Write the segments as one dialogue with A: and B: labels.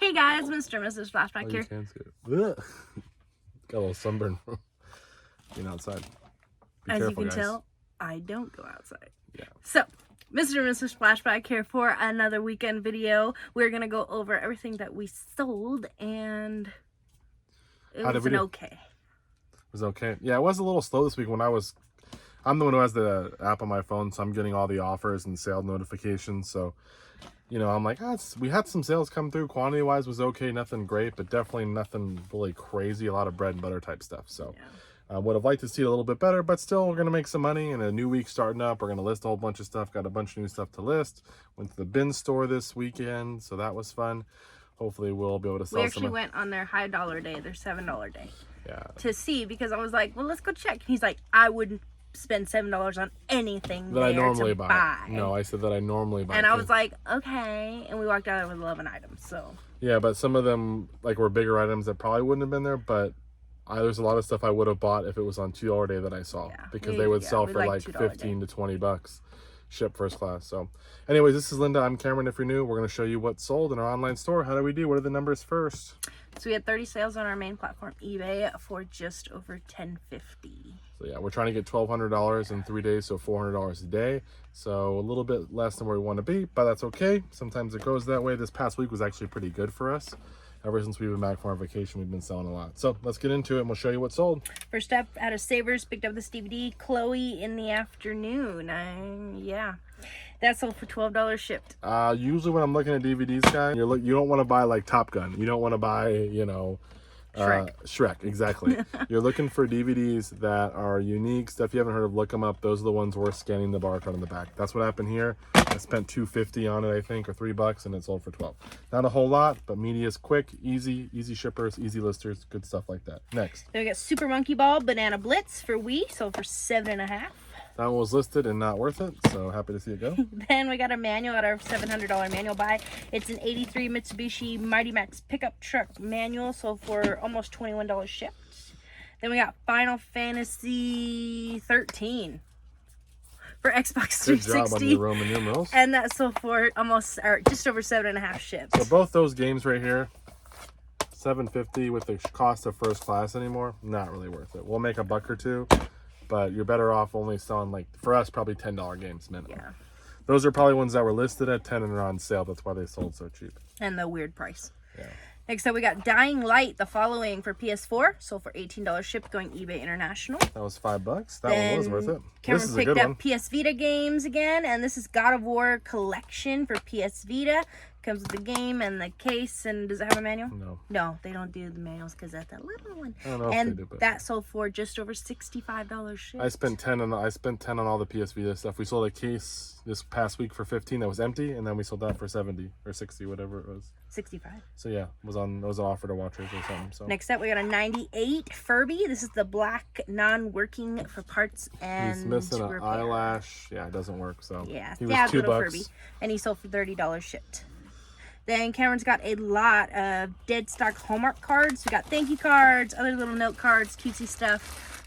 A: Hey guys, Mr. and Mrs. Flashback here.
B: Got a little sunburn from being outside. Be
A: As
B: careful,
A: you can
B: guys.
A: tell, I don't go outside.
B: Yeah.
A: So, Mr. and Mrs. Flashback here for another weekend video. We're going to go over everything that we sold, and it was okay.
B: It was okay. Yeah, it was a little slow this week when I'm the one who has the app on my phone, so I'm getting all the offers and sale notifications. So, I'm like, we had some sales come through. Quantity-wise was okay, nothing great, but definitely nothing really crazy. A lot of bread and butter type stuff. So, would have liked to see it a little bit better, but still, we're going to make some money. And a new week starting up, we're going to list a whole bunch of stuff. Got a bunch of new stuff to list. Went to the bin store this weekend, so that was fun. Hopefully, we'll be able to sell some.
A: We actually went on their high dollar day, their $7 day.
B: Yeah.
A: To see, because I was like, well, let's go check. He's like, I wouldn't spend $7 on anything
B: that I normally
A: buy.
B: No, I said that I normally buy.
A: And I was like, okay. And we walked out with 11 items. So
B: yeah, but some of them were bigger items that probably wouldn't have been there. But there's a lot of stuff I would have bought if it was on $2 day that I saw, because they would sell for like 15 to 20 bucks, ship first class. So, anyways, this is Linda. I'm Cameron. If you're new, we're going to show you what's sold in our online store. How do we do? What are the numbers first?
A: So we had 30 sales on our main platform, eBay, for just over $10.50.
B: So yeah, we're trying to get $1,200 in 3 days, so $400 a day. So a little bit less than where we want to be, but that's okay. Sometimes it goes that way. This past week was actually pretty good for us. Ever since we've been back from our vacation, we've been selling a lot. So let's get into it, and we'll show you what sold.
A: First up, out of Savers, picked up this DVD, Chloe in the Afternoon. Yeah. That sold for $12 shipped.
B: Usually when I'm looking at DVDs, guys, you don't want to buy like Top Gun. You don't want to buy, Shrek, exactly. You're looking for DVDs that are unique. Stuff you haven't heard of, look them up. Those are the ones worth scanning the barcode on the back. That's what happened here. I spent $2.50 on it, I think, or $3, and it sold for $12. Not a whole lot, but media is quick, easy shippers, easy listers, good stuff like that. Next.
A: Then we got Super Monkey Ball Banana Blitz for Wii, sold for $7.50.
B: That one was listed and not worth it, so happy to see it go.
A: Then we got a manual at our $700 manual buy. It's an 83 Mitsubishi Mighty Max pickup truck manual, sold for almost $21 shipped. Then we got Final Fantasy 13 for Xbox 360.
B: Good job on your Roman numerals.
A: And that sold for just over $7.50 shipped.
B: So both those games right here, $7.50 with the cost of first class anymore, not really worth it. We'll make a buck or two. But you're better off only selling, for us, probably $10 games minimum. Yeah. Those are probably ones that were listed at 10 and are on sale. That's why they sold so cheap.
A: And the weird price.
B: Yeah.
A: Next up, we got Dying Light, The Following for PS4. Sold for $18 shipped, going eBay International.
B: That was $5. That one was worth it.
A: Cameron picked up PS Vita games again. And this is God of War Collection for PS Vita. Comes with the game and the case. And does it have a manual?
B: No.
A: No, they don't do the manuals because that's that little one.
B: I don't know
A: and
B: if they do, but
A: that sold for just over $65 shipped.
B: I spent 10 on all the PS Vita stuff. We sold a case this past week for 15 that was empty, and then we sold that for 70 or 60, whatever it was.
A: 65.
B: So yeah, it was an offer to watchers or something. So
A: next up, we got a 98 Furby. This is the black non-working for parts and
B: he's missing an
A: repair.
B: eyelash. Yeah, it doesn't work. So
A: yeah,
B: he was $2.
A: Little Furby, and he sold for $30 shipped. Then Cameron's got a lot of dead stock Hallmark cards. We got thank you cards, other little note cards, cutesy stuff.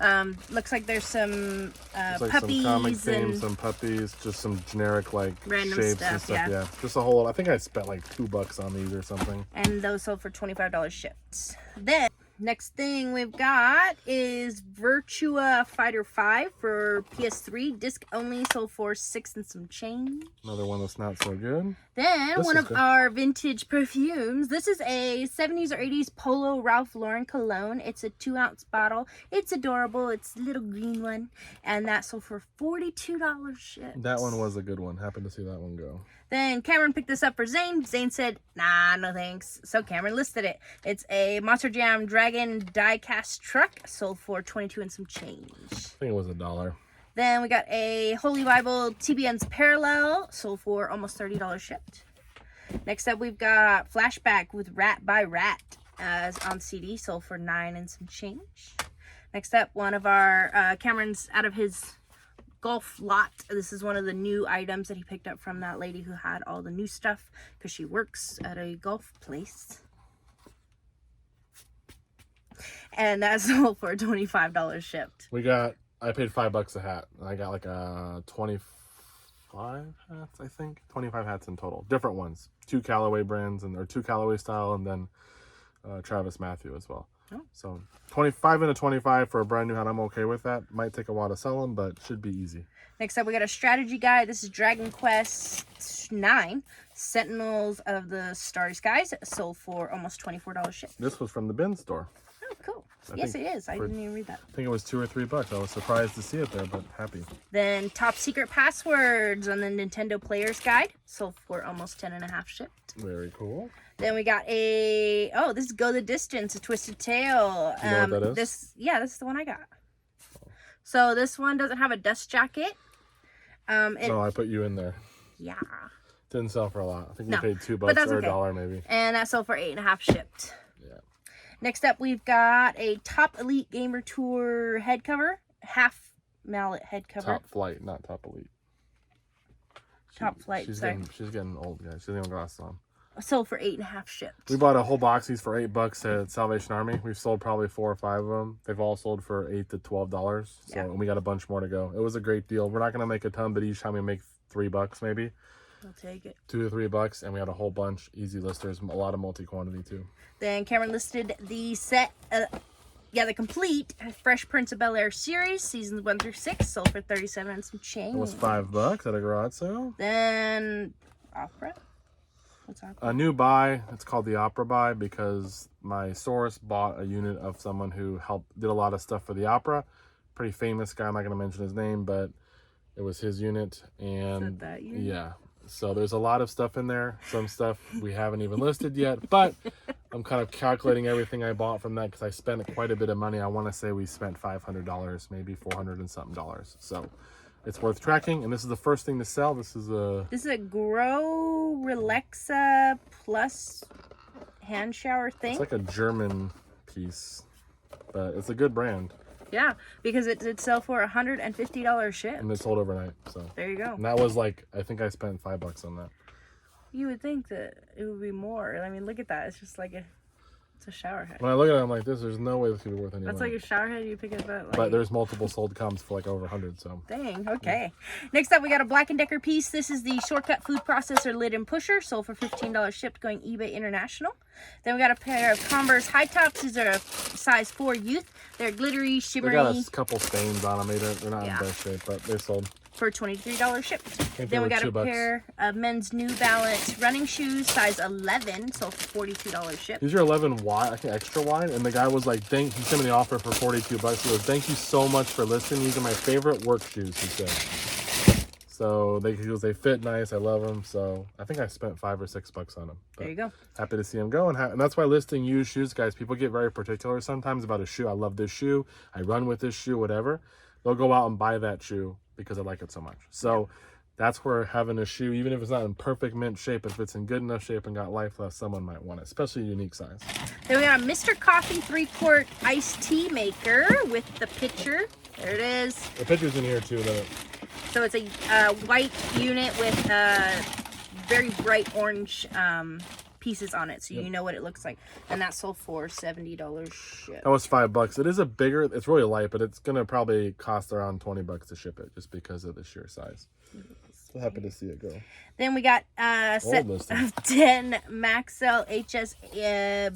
A: Looks like there's some puppies,
B: some comic themes, some puppies, just some generic
A: random
B: shapes
A: stuff,
B: and stuff. Yeah, just a whole. I think I spent $2 on these or something.
A: And those sold for $25 shipped. Then next thing we've got is Virtua Fighter 5 for PS3. Disc only, sold for $6 and some change.
B: Another one that's not so good.
A: Then one of our vintage perfumes. This is a 70s or 80s Polo Ralph Lauren cologne. It's a 2-ounce bottle. It's adorable. It's a little green one. And that sold for $42 shipped.
B: That one was a good one. Happened to see that one go.
A: Then Cameron picked this up for Zane. Zane said, nah, no thanks. So Cameron listed it. It's a Monster Jam Dragon die-cast truck. Sold for $22 and some change.
B: I think it was $1.
A: Then we got a Holy Bible TBN's Parallel. Sold for almost $30 shipped. Next up, we've got Flashback with Rat by Rat as on CD. Sold for $9 and some change. Next up, one of our Cameron's out of his golf lot. This is one of the new items that he picked up from that lady who had all the new stuff because she works at a golf place. And that sold for $25 shipped.
B: I paid $5 a hat. I got 25 hats, I think. 25 hats in total. Different ones. 2 Callaway brands or 2 Callaway style, and then Travis Matthew as well.
A: Oh.
B: So 25 into 25 for a brand new hat. I'm okay with that. Might take a while to sell them, but should be easy.
A: Next up, we got a strategy guide. This is Dragon Quest 9, Sentinels of the Starry Skies, sold for almost $24 shipped.
B: This was from the bin store.
A: Oh, cool. Yes, it is. I didn't even read that.
B: I think it was $2 or $3. I was surprised to see it there, but happy.
A: Then Top Secret Passwords on the Nintendo Player's Guide, sold for almost 10.5 shipped.
B: Very cool.
A: Then we got this is Go the Distance, a Twisted Tale.
B: You know what that is?
A: This is the one I got. So this one doesn't have a dust jacket.
B: No, I put you in there.
A: Yeah.
B: Didn't sell for a lot. I think we
A: No,
B: paid $2
A: but that's
B: or
A: okay.
B: $1 maybe.
A: And that sold for 8.5 shipped.
B: Yeah.
A: Next up, we've got a Top Elite Gamer Tour head cover, half mallet head cover.
B: Top Flight, not Top Elite.
A: Top Flight.
B: She's
A: sorry.
B: getting old, guys. She doesn't have glasses on.
A: Sold for 8.5 shipped.
B: We bought a whole box of these for $8 at Salvation Army. We've sold probably 4 or 5 of them. They've all sold for $8 to $12. So
A: Yeah.
B: and we got a bunch more to go. It was a great deal. We're not gonna make a ton, but each time we make $3 maybe.
A: I'll take it.
B: $2 to $3, and we had a whole bunch. Easy listers, a lot of multi-quantity too.
A: Then Cameron listed the set, the complete Fresh Prince of Bel-Air series, seasons 1 through 6, sold for $37 and some change.
B: It was $5 at a garage sale.
A: Then Opera. What's Opera?
B: A new buy. It's called the Opera buy because my source bought a unit of someone who did a lot of stuff for the Opera. Pretty famous guy. I'm not going to mention his name, but it was his unit. And
A: that unit?
B: yeah, so there's a lot of stuff in there. Some stuff we haven't even listed yet, but I'm kind of calculating everything I bought from that because I spent quite a bit of money. I want to say we spent $500, maybe $400 and something. So it's worth tracking. And this is the first thing to sell. This is a
A: Grow Relaxa Plus hand shower thing.
B: It's like a German piece, but it's a good brand.
A: Yeah, because it did sell for $150 ship.
B: And it sold overnight. So
A: There you go.
B: and that was like, I think I spent $5 on that.
A: You would think that it would be more. I mean, look at that. It's just like it's a shower head.
B: When I look at it, I'm like, there's no way this could be worth any
A: That's
B: money.
A: like a shower head. You pick it up. Like,
B: But there's multiple sold comps for like over 100. So
A: dang. Okay. Next up, we got a Black & Decker piece. This is the Shortcut Food Processor lid and pusher, sold for $15 shipped, going eBay International. Then we got a pair of Converse high tops. These are a size 4 youth. They're glittery,
B: they
A: shimmery.
B: got a couple stains on them. They're not
A: Yeah.
B: in best shape, but they sold.
A: For $23 shipped.
B: think
A: Then
B: they
A: we
B: were
A: got a
B: $2.
A: pair of men's New Balance running shoes, size 11, sold for $42 shipped.
B: These are 11 wide, I think extra wide. And the guy was like, he sent me the offer for $42. He goes, thank you so much for listening. These are my favorite work shoes, he said. So he goes, they fit nice. I love them. So I think I spent $5 or $6 on them. But
A: There you go.
B: happy to see them go. And that's why listing used shoes, guys, people get very particular sometimes about a shoe. I love this shoe. I run with this shoe, whatever. They'll go out and buy that shoe because I like it so much. So that's where having a shoe, even if it's not in perfect mint shape, if it's in good enough shape and got life left, someone might want it, especially a unique size.
A: Then we got a Mr. Coffee 3-quart iced tea maker with the pitcher. There it is.
B: The picture's in here too.
A: So it's a white unit with very bright orange pieces on it, so you know what it looks like. And that sold for $70 shipped.
B: That was $5. It is a bigger, it's really light, but it's gonna probably cost around $20 to ship it just because of the sheer size. So happy to see it go.
A: Then we got a set
B: listing.
A: of 10 Maxell HS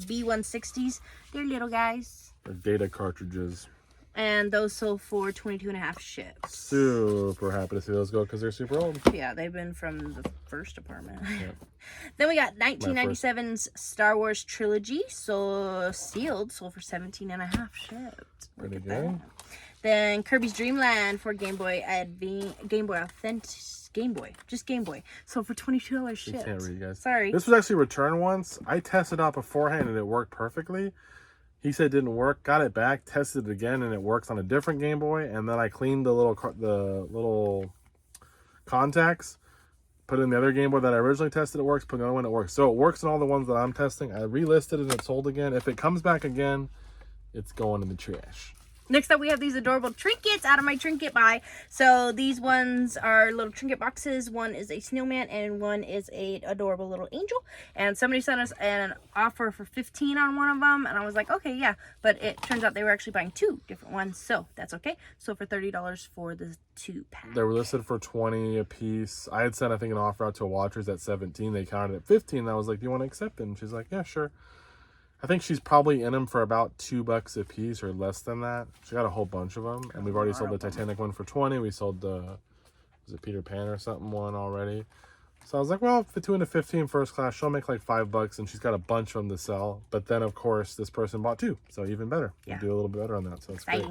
A: B160s. They're little guys.
B: Or data cartridges.
A: And those sold for $22.5 shipped.
B: Super happy to see those go because they're super old.
A: Yeah, they've been from the first apartment. Then we got 1997's Star Wars Trilogy, so sealed, sold for $17.5 shipped. Look
B: Pretty
A: at
B: good.
A: that. Then Kirby's Dream Land for Game Boy Authentic, Game Boy, just Game Boy, sold for $22 shipped.
B: Can't read, guys.
A: Sorry.
B: This was actually returned once. I tested out beforehand and it worked perfectly. He said it didn't work. Got it back, tested it again, and it works on a different Game Boy. And then I cleaned the little contacts, put it in the other Game Boy that I originally tested. It works. Put another one. It works. So it works in all the ones that I'm testing. I relisted it and it sold again. If it comes back again, it's going in the trash.
A: Next up, we have these adorable trinkets out of my trinket buy. So these ones are little trinket boxes. One is a snowman and one is a adorable little angel. And somebody sent us an offer for $15 on one of them. And I was like, okay, yeah. But it turns out they were actually buying 2 different ones. So that's okay. So for $30 for the 2-pack.
B: They were listed for $20 a piece. I had sent, I think, an offer out to Watchers at $17. They counted at $15. And I was like, do you want to accept it? And she's like, yeah, sure. I think she's probably in them for about $2 a piece or less than that. She got a whole bunch of them, and we've already sold the Titanic one for $20. We sold the, was it Peter Pan or something one already? So I was like, well, for 2 and a 15 first class, she'll make like $5, and she's got a bunch of them to sell. But then, of course, this person bought 2, so even better.
A: Yeah.
B: We do a little bit better on that, so it's great.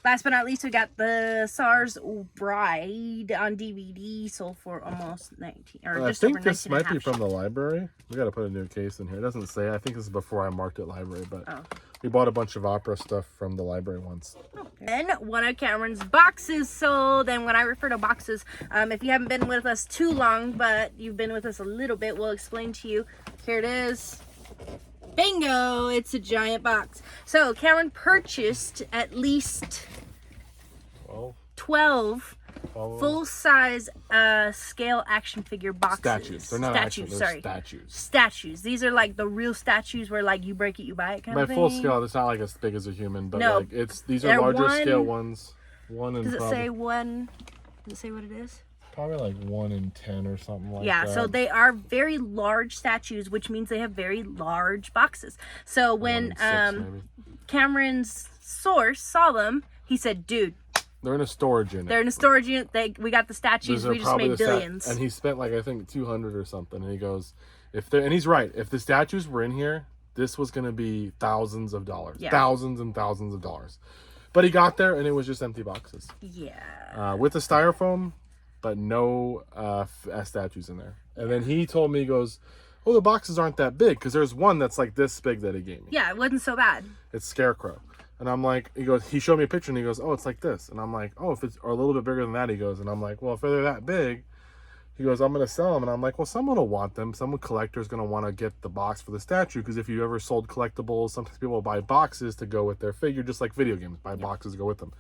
A: Last but not least, we got the SARS Bride on DVD, sold for almost 19, or just over 19 and a half.
B: I think this might be from the library. We got to put a new case in here. It doesn't say. I think this is before I marked it library, but we bought a bunch of opera stuff from the library once.
A: And one of Cameron's boxes sold. And when I refer to boxes, if you haven't been with us too long, but you've been with us a little bit, we'll explain to you. Here it is. Bingo! It's a giant box. So Cameron purchased at least 12 full-size scale action figure boxes.
B: Statues. They're not
A: statues.
B: Action, they're statues.
A: Statues. These are like the real statues where like you break it, you buy it kind of thing.
B: By full scale, it's not like as big as a human, but
A: no,
B: like these are larger scale ones.
A: Does it say one? Does it say what it is?
B: Probably like 1 in 10 or something like that.
A: Yeah, so they are very large statues, which means they have very large boxes. So when
B: 6,
A: Cameron's source saw them, he said, dude,
B: they're in a storage unit.
A: They're in a storage unit. We got the statues. We just made billions.
B: And he spent like, I think 200 or something. And he goes, and he's right. If the statues were in here, this was going to be thousands of dollars. Yeah. Thousands and thousands of dollars. But he got there and it was just empty boxes.
A: Yeah.
B: With the styrofoam, but no statues in there. And then he told me, he goes, oh, the boxes aren't that big. Because there's one that's like this big that he gave me.
A: Yeah, it wasn't so bad.
B: It's Scarecrow. And I'm like, he showed me a picture and he goes, oh, it's like this. And I'm like, oh, if it's or a little bit bigger than that, he goes. And I'm like, well, if they're that big, he goes, I'm going to sell them. And I'm like, well, someone will want them. Some collector's going to want to get the box for the statue. Because if you ever sold collectibles, sometimes people will buy boxes to go with their figure, just like video games, buy boxes to go with them.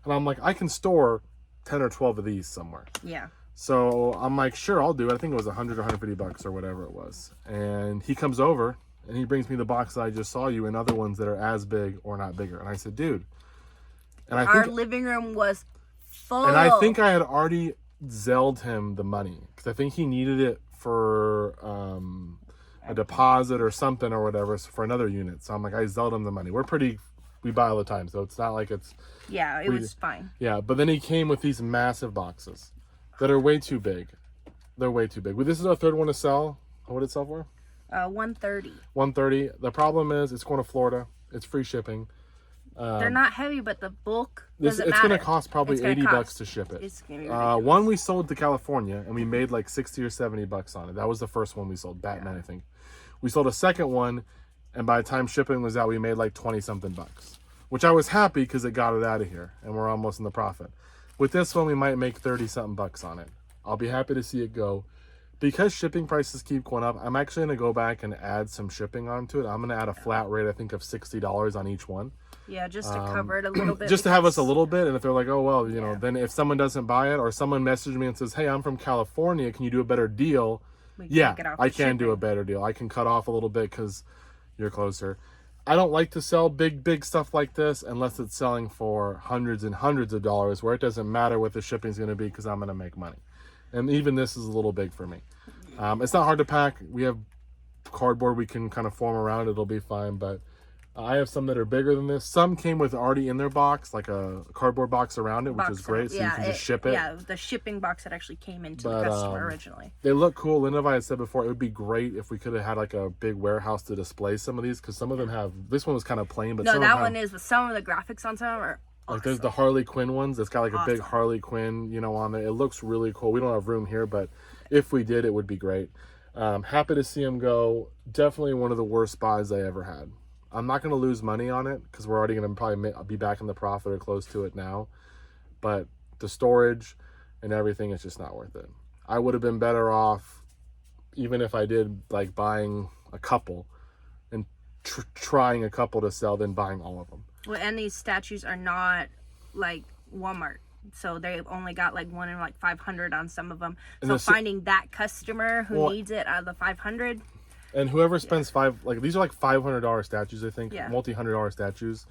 B: And I'm like, I can store 10 or 12 of these somewhere.
A: Yeah.
B: So I'm like, sure, I'll do it. I think it was $100 or $150 or whatever it was. And he comes over and he brings me the box that I just saw you and other ones that are as big or not bigger. And I said, dude. And
A: our living room was full.
B: And I think I had already Zelled him the money because I think he needed it for a deposit or something or whatever for another unit. So I'm like, I Zelled him the money. We buy all the time, so it's not like it's...
A: Yeah, it was fine.
B: Yeah, but then he came with these massive boxes that are way too big. They're way too big. This is our third one to sell. What did it sell for?
A: $130.
B: $130. The problem is it's going to Florida. It's free shipping.
A: They're not heavy, but the bulk doesn't matter.
B: It's going to cost probably $80 to ship it.
A: It's going to be ridiculous.
B: One we sold to California, and we made like 60 or $70 on it. That was the first one we sold, Batman, I think. We sold a second one, and by the time shipping was out, we made like 20-something bucks, which I was happy because it got it out of here, and we're almost in the profit. With this one, we might make 30-something bucks on it. I'll be happy to see it go. Because shipping prices keep going up, I'm actually going to go back and add some shipping onto it. I'm going to add a flat rate, I think, of $60 on each one.
A: Yeah, just to cover it a little bit.
B: Just to have us a little bit. And if they're like, oh, well, you know, then if someone doesn't buy it or someone messages me and says, hey, I'm from California, can you do a better deal? Yeah, I can do a better deal. I can cut off a little bit because you're closer. I don't like to sell big stuff like this unless it's selling for hundreds and hundreds of dollars where it doesn't matter what the shipping's going to be because I'm going to make money. And even this is a little big for me. It's not hard to pack. We have cardboard we can kind of form around. It'll be fine. But I have some that are bigger than this. Some came with already in their box, like a cardboard box around it, which is great. So you can just ship it.
A: Yeah, the shipping box that actually came into the customer originally.
B: They look cool. Linda and I had said before, it would be great if we could have had like a big warehouse to display some of these because some of them have. This one was kind of plain, but
A: no, that one is. But some of the graphics on some are.
B: Like there's the Harley Quinn ones. It's got like a big Harley Quinn, you know, on there. It looks really cool. We don't have room here, but if we did, it would be great. Happy to see him go. Definitely one of the worst buys I ever had. I'm not going to lose money on it because we're already going to probably be back in the profit or close to it now. But the storage and everything is just not worth it. I would have been better off, even if I did like buying a couple and trying a couple to sell than buying all of them.
A: Well, and these statues are not like Walmart. So they've only got like one in like 500 on some of them. So finding that customer who needs it out of the 500.
B: And whoever spends these are like $500 statues, I think,
A: Yeah.
B: multi-$100 statues,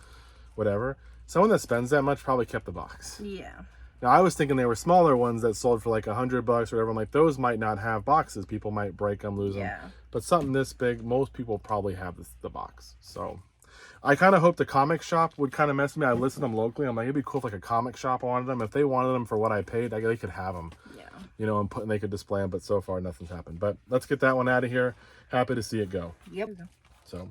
B: whatever. Someone that spends that much probably kept the box.
A: Yeah.
B: Now I was thinking they were smaller ones that sold for like $100 or whatever. I'm like, those might not have boxes. People might break them, lose them. But something this big, most people probably have the box. So I kind of hope the comic shop would kind of mess with me. I listed them locally. I'm like, it'd be cool if like a comic shop wanted them. If they wanted them for what I paid, they could have them.
A: Yeah.
B: You know, and they could display them. But so far, nothing's happened. But let's get that one out of here. Happy to see it go.
A: Yep.
B: So,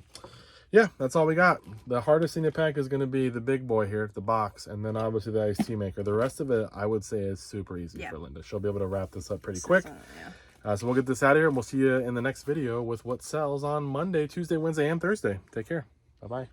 B: yeah, that's all we got. The hardest thing to pack is going to be the big boy here, the box, and then obviously the iced tea maker. The rest of it, I would say, is super easy for Linda. She'll be able to wrap this up pretty quick. So we'll get this out of here, and we'll see you in the next video with what sells on Monday, Tuesday, Wednesday, and Thursday. Take care. Bye-bye.